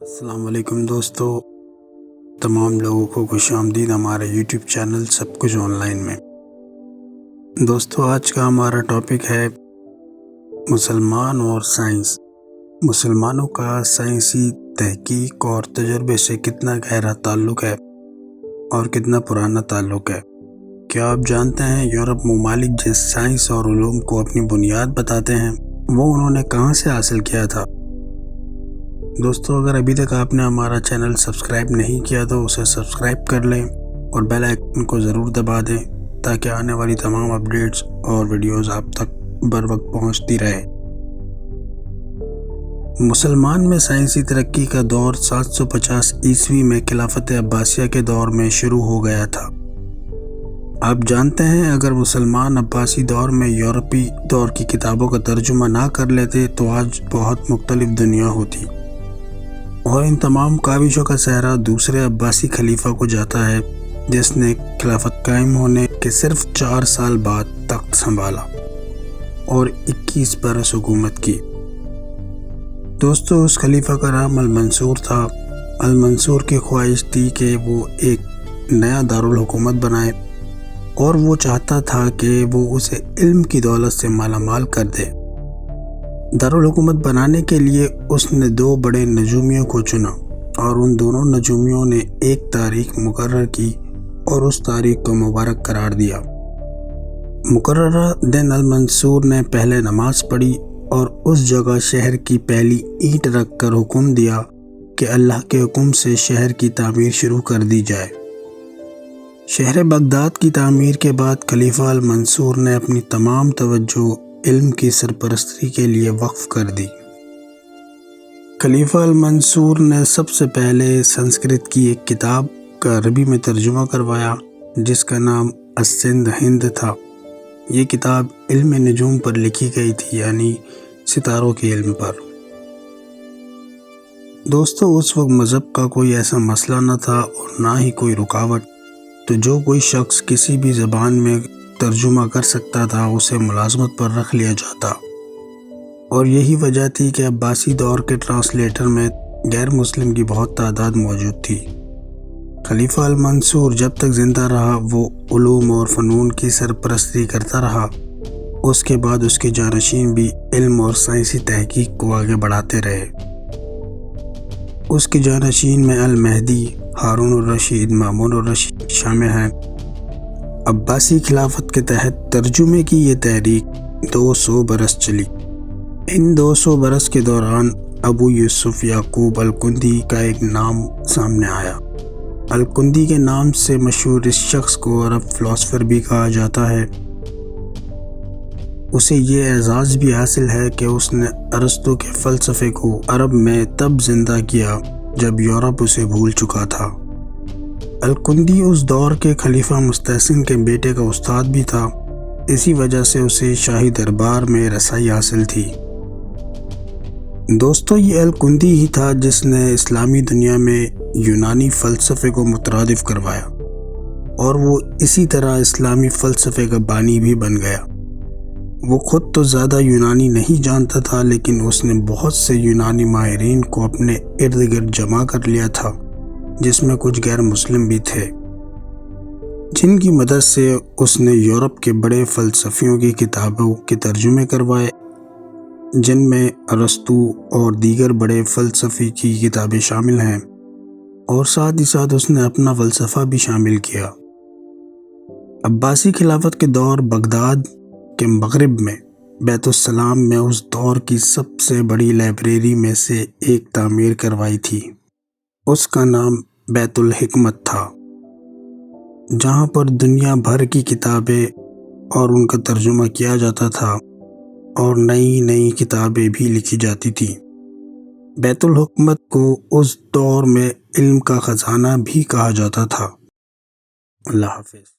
السلام علیکم دوستو، تمام لوگوں کو خوش آمدید ہمارے یوٹیوب چینل سب کچھ آن لائن میں۔ دوستو، آج کا ہمارا ٹاپک ہے مسلمان اور سائنس۔ مسلمانوں کا سائنسی تحقیق اور تجربے سے کتنا گہرا تعلق ہے اور کتنا پرانا تعلق ہے۔ کیا آپ جانتے ہیں یورپ ممالک جس سائنس اور علوم کو اپنی بنیاد بتاتے ہیں وہ انہوں نے کہاں سے حاصل کیا تھا؟ دوستو، اگر ابھی تک آپ نے ہمارا چینل سبسکرائب نہیں کیا تو اسے سبسکرائب کر لیں اور بیل آئکن کو ضرور دبا دیں تاکہ آنے والی تمام اپڈیٹس اور ویڈیوز آپ تک بر وقت پہنچتی رہے۔ مسلمان میں سائنسی ترقی کا دور 750 عیسوی میں خلافت عباسیہ کے دور میں شروع ہو گیا تھا۔ آپ جانتے ہیں اگر مسلمان عباسی دور میں یورپی دور کی کتابوں کا ترجمہ نہ کر لیتے تو آج بہت مختلف دنیا ہوتی، اور ان تمام کاوشوں کا سہرا دوسرے عباسی خلیفہ کو جاتا ہے جس نے خلافت قائم ہونے کے صرف 4 سال بعد تخت سنبھالا اور 21 برس حکومت کی۔ دوستو، اس خلیفہ کا نام المنصور تھا۔ المنصور کی خواہش تھی کہ وہ ایک نیا دارالحکومت بنائے اور وہ چاہتا تھا کہ وہ اسے علم کی دولت سے مالا مال کر دے۔ دارالحکومت بنانے کے لیے اس نے 2 بڑے نجومیوں کو چنا اور ان دونوں نجومیوں نے ایک تاریخ مقرر کی اور اس تاریخ کو مبارک قرار دیا۔ مقررہ دن المنصور نے پہلے نماز پڑھی اور اس جگہ شہر کی پہلی اینٹ رکھ کر حکم دیا کہ اللہ کے حکم سے شہر کی تعمیر شروع کر دی جائے۔ شہر بغداد کی تعمیر کے بعد خلیفہ المنصور نے اپنی تمام توجہ علم کی سرپرستی کے لیے وقف کر دی۔ خلیفہ المنصور نے سب سے پہلے سنسکرت کی ایک کتاب کا عربی میں ترجمہ کروایا جس کا نام السند ہند تھا۔ یہ کتاب علم نجوم پر لکھی گئی تھی، یعنی ستاروں کے علم پر۔ دوستو، اس وقت مذہب کا کوئی ایسا مسئلہ نہ تھا اور نہ ہی کوئی رکاوٹ، تو جو کوئی شخص کسی بھی زبان میں ترجمہ کر سکتا تھا اسے ملازمت پر رکھ لیا جاتا، اور یہی وجہ تھی کہ عباسی دور کے ٹرانسلیٹر میں غیر مسلم کی بہت تعداد موجود تھی۔ خلیفہ المنصور جب تک زندہ رہا وہ علوم اور فنون کی سرپرستی کرتا رہا۔ اس کے بعد اس کے جانشین بھی علم اور سائنسی تحقیق کو آگے بڑھاتے رہے۔ اس کے جانشین میں المہدی، ہارون الرشید، مامون الرشید شامل ہیں۔ عباسی خلافت کے تحت ترجمے کی یہ تحریک 200 برس چلی۔ ان 200 برس کے دوران ابو یوسف یعقوب الکندی کا ایک نام سامنے آیا۔ الکندی کے نام سے مشہور اس شخص کو عرب فلاسفر بھی کہا جاتا ہے۔ اسے یہ اعزاز بھی حاصل ہے کہ اس نے ارسطو کے فلسفے کو عرب میں تب زندہ کیا جب یورپ اسے بھول چکا تھا۔ الکندی اس دور کے خلیفہ مستحسن کے بیٹے کا استاد بھی تھا، اسی وجہ سے اسے شاہی دربار میں رسائی حاصل تھی۔ دوستو، یہ الکندی ہی تھا جس نے اسلامی دنیا میں یونانی فلسفے کو مترادف کروایا، اور وہ اسی طرح اسلامی فلسفے کا بانی بھی بن گیا۔ وہ خود تو زیادہ یونانی نہیں جانتا تھا، لیکن اس نے بہت سے یونانی ماہرین کو اپنے ارد گرد جمع کر لیا تھا جس میں کچھ غیر مسلم بھی تھے، جن کی مدد سے اس نے یورپ کے بڑے فلسفیوں کی کتابوں کے ترجمے کروائے، جن میں ارسطو اور دیگر بڑے فلسفی کی کتابیں شامل ہیں، اور ساتھ ہی ساتھ اس نے اپنا فلسفہ بھی شامل کیا۔ عباسی خلافت کے دور بغداد کے مغرب میں بیت السلام میں اس دور کی سب سے بڑی لائبریری میں سے ایک تعمیر کروائی تھی۔ اس کا نام بیت الحکمت تھا، جہاں پر دنیا بھر کی کتابیں اور ان کا ترجمہ کیا جاتا تھا اور نئی نئی کتابیں بھی لکھی جاتی تھیں۔ بیت الحکمت کو اس دور میں علم کا خزانہ بھی کہا جاتا تھا۔ اللہ حافظ۔